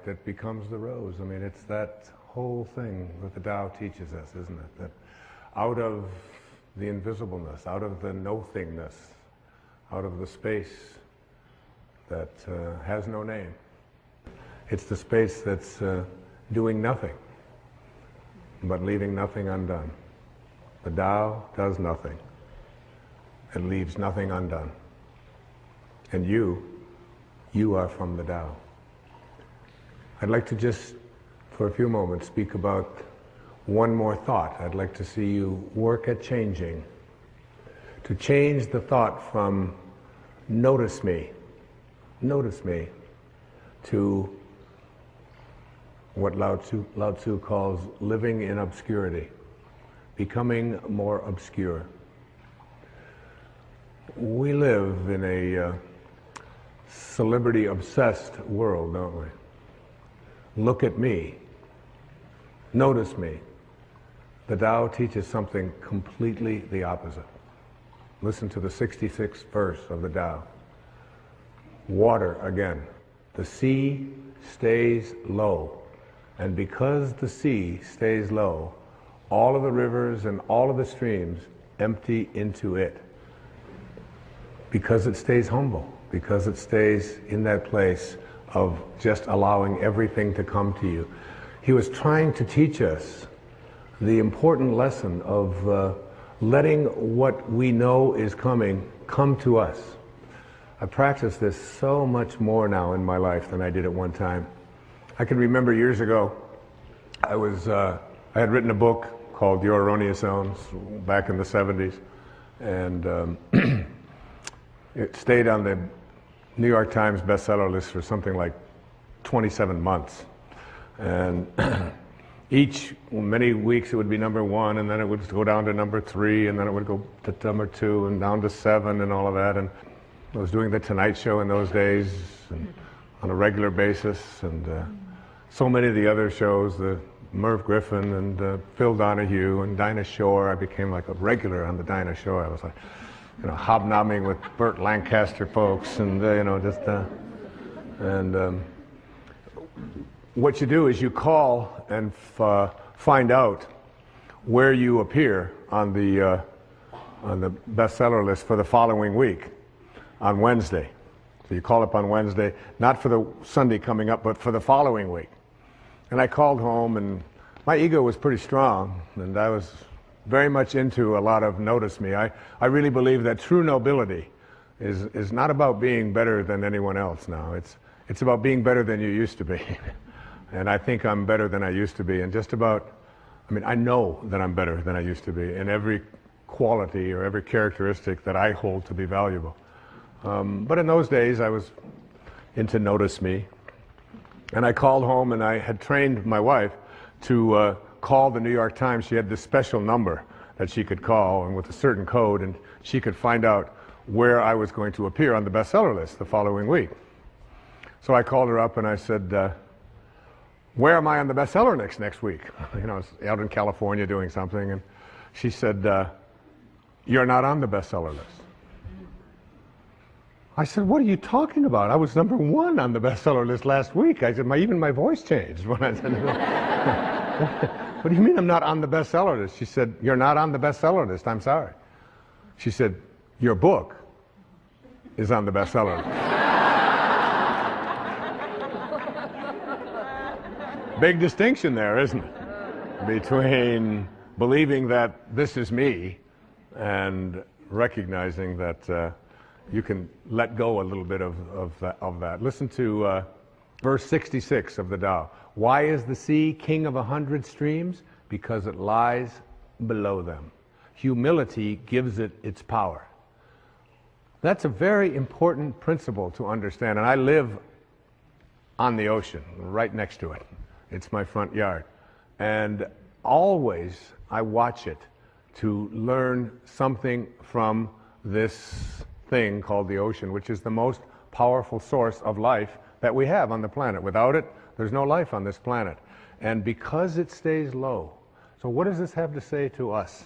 that becomes the rose. I mean, it's that whole thing that the Tao teaches us, isn't it? That out of the invisibleness, out of the no-thingness, out of the space that has no name, it's the space that's doing nothing, but leaving nothing undone. The Tao does nothing. It leaves nothing undone. And you are from the Tao. I'd like to just, for a few moments, speak about one more thought. I'd like to see you work at changing. To change the thought from notice me, to what Lao Tzu calls living in obscurity, becoming more obscure. We live in a celebrity-obsessed world, don't we? Look at me. Notice me. The Tao teaches something completely the opposite. Listen to the 66th verse of the Tao. Water again. The sea stays low. And because the sea stays low, all of the rivers and all of the streams empty into it. Because it stays humble. Because it stays in that place of just allowing everything to come to you. He was trying to teach us the important lesson of letting what we know is coming come to us. I practice this so much more now in my life than I did at one time. I can remember years ago, I had written a book called Your Erroneous Zones back in the 70s, and it stayed on the New York Times bestseller list for something like 27 months. And many weeks it would be number 1, and then it would go down to number 3, and then it would go to number 2, and down to 7, and all of that. And I was doing The Tonight Show in those days, and on a regular basis, and so many of the other shows, the Merv Griffin and Phil Donahue and Dinah Shore. I became like a regular on the Dinah Shore. I was like, hobnobbing with Burt Lancaster folks, and what you do is you call and find out where you appear on the bestseller list for the following week on Wednesday. So you call up on Wednesday, not for the Sunday coming up, but for the following week. And I called home, and my ego was pretty strong, and I was very much into a lot of notice me. I really believe that true nobility is not about being better than anyone else now. It's about being better than you used to be. And I think I'm better than I used to be. And I know that I'm better than I used to be in every quality or every characteristic that I hold to be valuable. But in those days, I was into notice me. And I called home, and I had trained my wife to call the New York Times. She had this special number that she could call, and with a certain code, and she could find out where I was going to appear on the bestseller list the following week. So I called her up and I said, where am I on the bestseller list next week? I was out in California doing something, and she said, you're not on the bestseller list. I said, what are you talking about? I was number 1 on the bestseller list last week. I said, even my voice changed when I said, what do you mean I'm not on the bestseller list? She said, you're not on the bestseller list, I'm sorry. She said, your book is on the bestseller list. Big distinction there, isn't it? Between believing that this is me and recognizing that you can let go a little bit of that. Listen to verse 66 of the Tao. Why is the sea king of 100 streams? Because it lies below them. Humility gives it its power. That's a very important principle to understand. And I live on the ocean, right next to it. It's my front yard. And always I watch it to learn something from this thing called the ocean, which is the most powerful source of life that we have on the planet. Without it, there's no life on this planet. And because it stays low, so what does this have to say to us?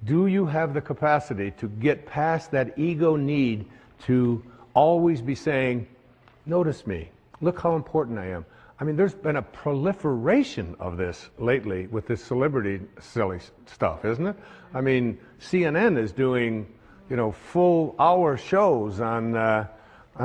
Do you have the capacity to get past that ego need to always be saying, notice me, look how important I am. I mean, there's been a proliferation of this lately with this celebrity silly stuff, isn't it? I mean, CNN is doing, you know, full-hour shows on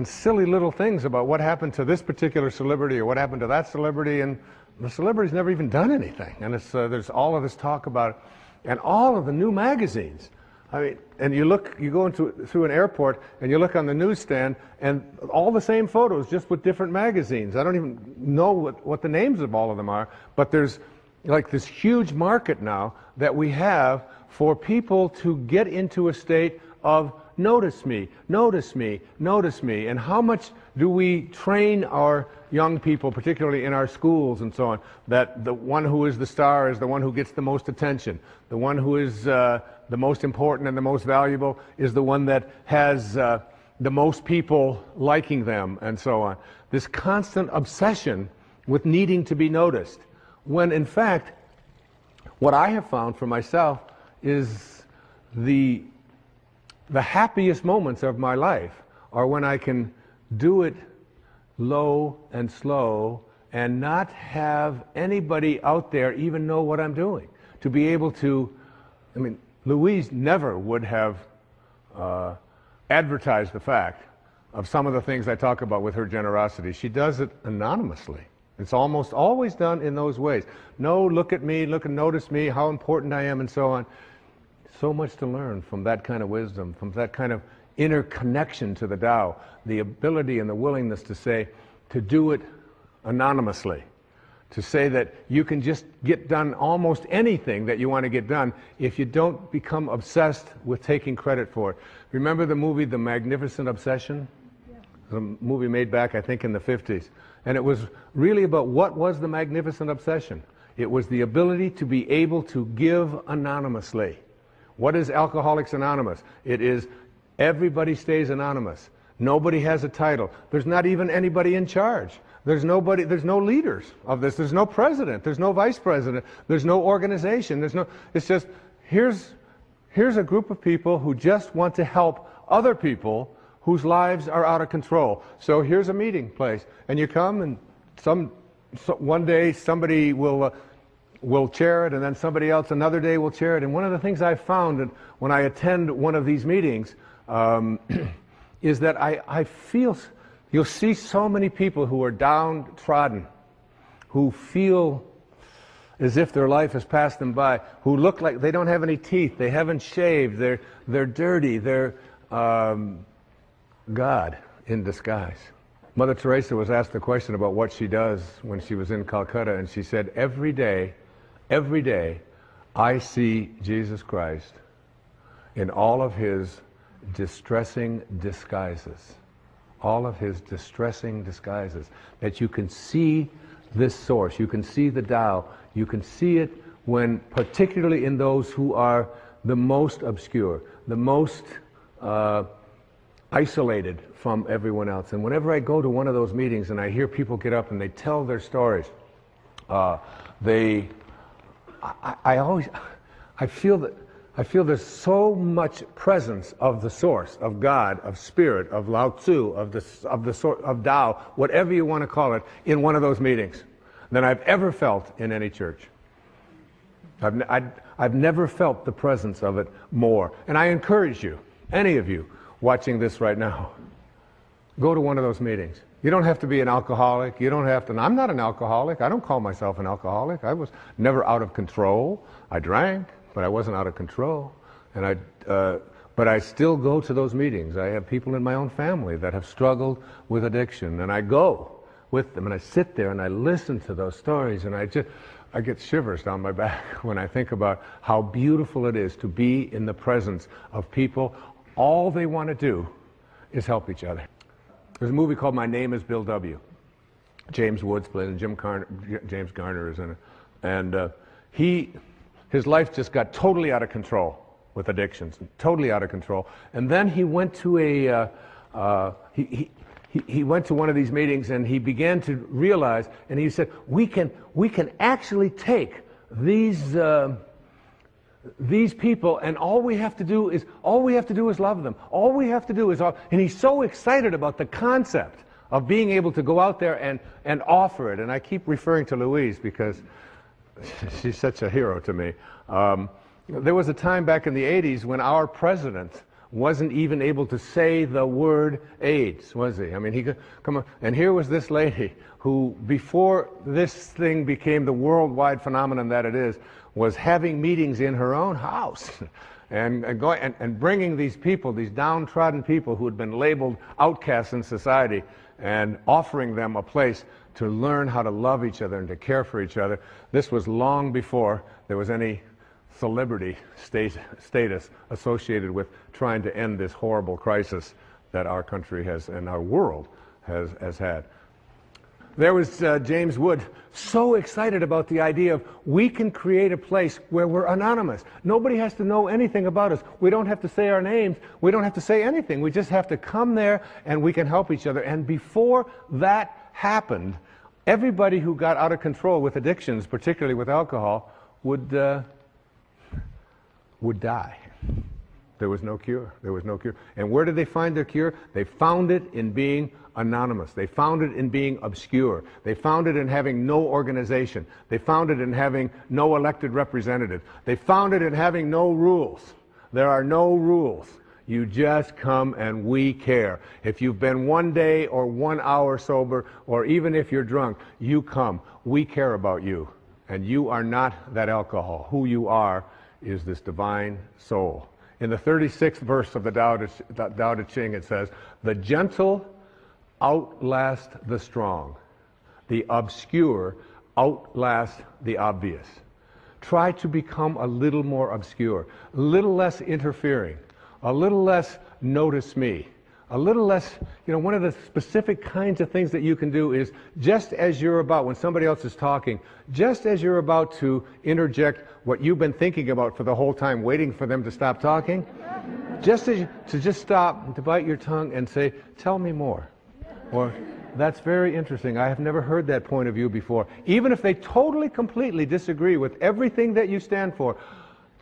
silly little things about what happened to this particular celebrity or what happened to that celebrity, and the celebrity's never even done anything. And it's, there's all of this talk about it, and all of the new magazines. I mean, and you go through an airport and you look on the newsstand and all the same photos, just with different magazines. I don't even know what the names of all of them are, but there's like this huge market now that we have for people to get into a state of notice me, notice me, notice me. And how much do we train our young people, particularly in our schools and so on, that the one who is the star is the one who gets the most attention. The one who is the most important and the most valuable is the one that has the most people liking them and so on. This constant obsession with needing to be noticed. When in fact, what I have found for myself is the happiest moments of my life are when I can do it low and slow and not have anybody out there even know what I'm doing. To be able to, I mean, Louise never would have advertised the fact of some of the things I talk about with her generosity. She does it anonymously. It's almost always done in those ways. No, look at me, look and notice me, how important I am, and so on. So much to learn from that kind of wisdom, from that kind of inner connection to the Tao, the ability and the willingness to say, to do it anonymously, to say that you can just get done almost anything that you want to get done if you don't become obsessed with taking credit for it. Remember the movie The Magnificent Obsession? Yeah. A movie made back, I think, in the 50s. And it was really about what was the magnificent obsession. It was the ability to be able to give anonymously. What is Alcoholics Anonymous? It is everybody stays anonymous. Nobody has a title. There's not even anybody in charge. There's nobody, there's no leaders of this. There's no president. There's no vice president. There's no organization. It's just, here's a group of people who just want to help other people whose lives are out of control. So here's a meeting place. And you come and one day somebody will chair it, and then somebody else another day will chair it. And one of the things I've found when I attend one of these meetings is that I feel, you'll see so many people who are downtrodden, who feel as if their life has passed them by, who look like they don't have any teeth, they haven't shaved, they're dirty, they're God in disguise. Mother Teresa was asked the question about what she does when she was in Calcutta, and she said, every day, I see Jesus Christ in all of his distressing disguises. All of his distressing disguises. That you can see this source, you can see the Tao, you can see it when, particularly in those who are the most obscure, the most isolated from everyone else. And whenever I go to one of those meetings and I hear people get up and they tell their stories, I feel there's so much presence of the source, of God, of spirit, of Lao Tzu, of Tao, whatever you want to call it, in one of those meetings than I've ever felt in any church. I've never felt the presence of it more. And I encourage you, any of you watching this right now, go to one of those meetings. You don't have to be an alcoholic. You don't have to. I'm not an alcoholic. I don't call myself an alcoholic. I was never out of control. I drank, but I wasn't out of control. And but I still go to those meetings. I have people in my own family that have struggled with addiction, and I go with them, and I sit there and I listen to those stories, and I get shivers down my back when I think about how beautiful it is to be in the presence of people. All they want to do is help each other. There's a movie called My Name is Bill W. James Woods played it, and James Garner is in it. And his life just got totally out of control with addictions, totally out of control. And then he went to he went to one of these meetings, and he began to realize, and he said, we can actually take these people, and all we have to do is love them. All we have to do is and he's so excited about the concept of being able to go out there and offer it. And I keep referring to Louise because she's such a hero to me. There was a time back in the 80s when our president wasn't even able to say the word AIDS, was he? I mean, he could come on. And here was this lady who, before this thing became the worldwide phenomenon that it is, was having meetings in her own house and bringing these people, these downtrodden people who had been labeled outcasts in society, and offering them a place to learn how to love each other and to care for each other. This was long before there was any celebrity status associated with trying to end this horrible crisis that our country has and our world has had. There was James Wood, so excited about the idea of we can create a place where we're anonymous. Nobody has to know anything about us. We don't have to say our names. We don't have to say anything. We just have to come there and we can help each other. And before that happened, everybody who got out of control with addictions, particularly with alcohol, would die. There was no cure. There was no cure. And where did they find their cure? They found it in being anonymous. They found it in being obscure. They found it in having no organization. They found it in having no elected representative. They found it in having no rules. There are no rules. You just come and we care. If you've been 1 day or 1 hour sober, or even if you're drunk, you come. We care about you. And you are not that alcohol. Who you are is this divine soul. In the 36th verse of the Tao Te Ching, it says, "The gentle outlast the strong. The obscure outlast the obvious." Try to become a little more obscure, a little less interfering, a little less notice me, a little less, one of the specific kinds of things that you can do is just as you're about, when somebody else is talking, just as you're about to interject what you've been thinking about for the whole time, waiting for them to stop talking, just stop and to bite your tongue and say, "Tell me more." Or, "That's very interesting. I have never heard that point of view before." Even if they totally, completely disagree with everything that you stand for,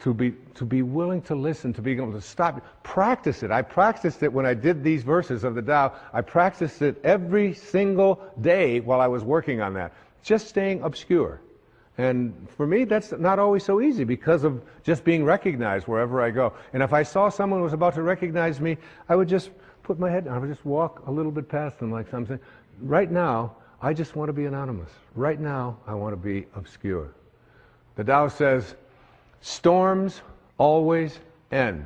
to be willing to listen, to be able to stop. Practice it. I practiced it when I did these verses of the Tao. I practiced it every single day while I was working on that. Just staying obscure. And for me, that's not always so easy because of just being recognized wherever I go. And if I saw someone who was about to recognize me, I would just put my head down. I would just walk a little bit past them like something. Right now, I just want to be anonymous. Right now, I want to be obscure. The Tao says, storms always end.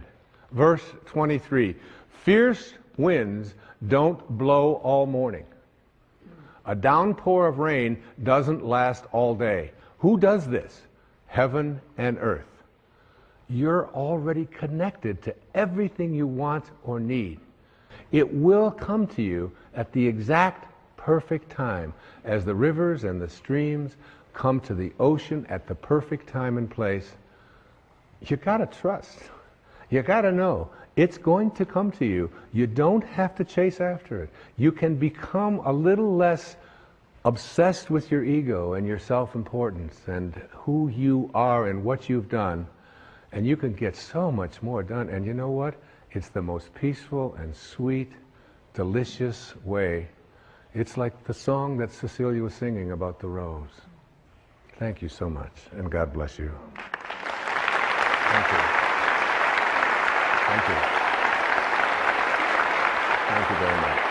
Verse 23, fierce winds don't blow all morning. A downpour of rain doesn't last all day. Who does this? Heaven and earth. You're already connected to everything you want or need. It will come to you at the exact perfect time, as the rivers and the streams come to the ocean at the perfect time and place. You gotta trust. You gotta know it's going to come to you. You don't have to chase after it. You can become a little less obsessed with your ego and your self-importance and who you are and what you've done, and you can get so much more done. And you know what? It's the most peaceful and sweet, delicious way. It's like the song that Cecilia was singing about the rose. Thank you so much, and God bless you. Thank you. Thank you. Thank you very much.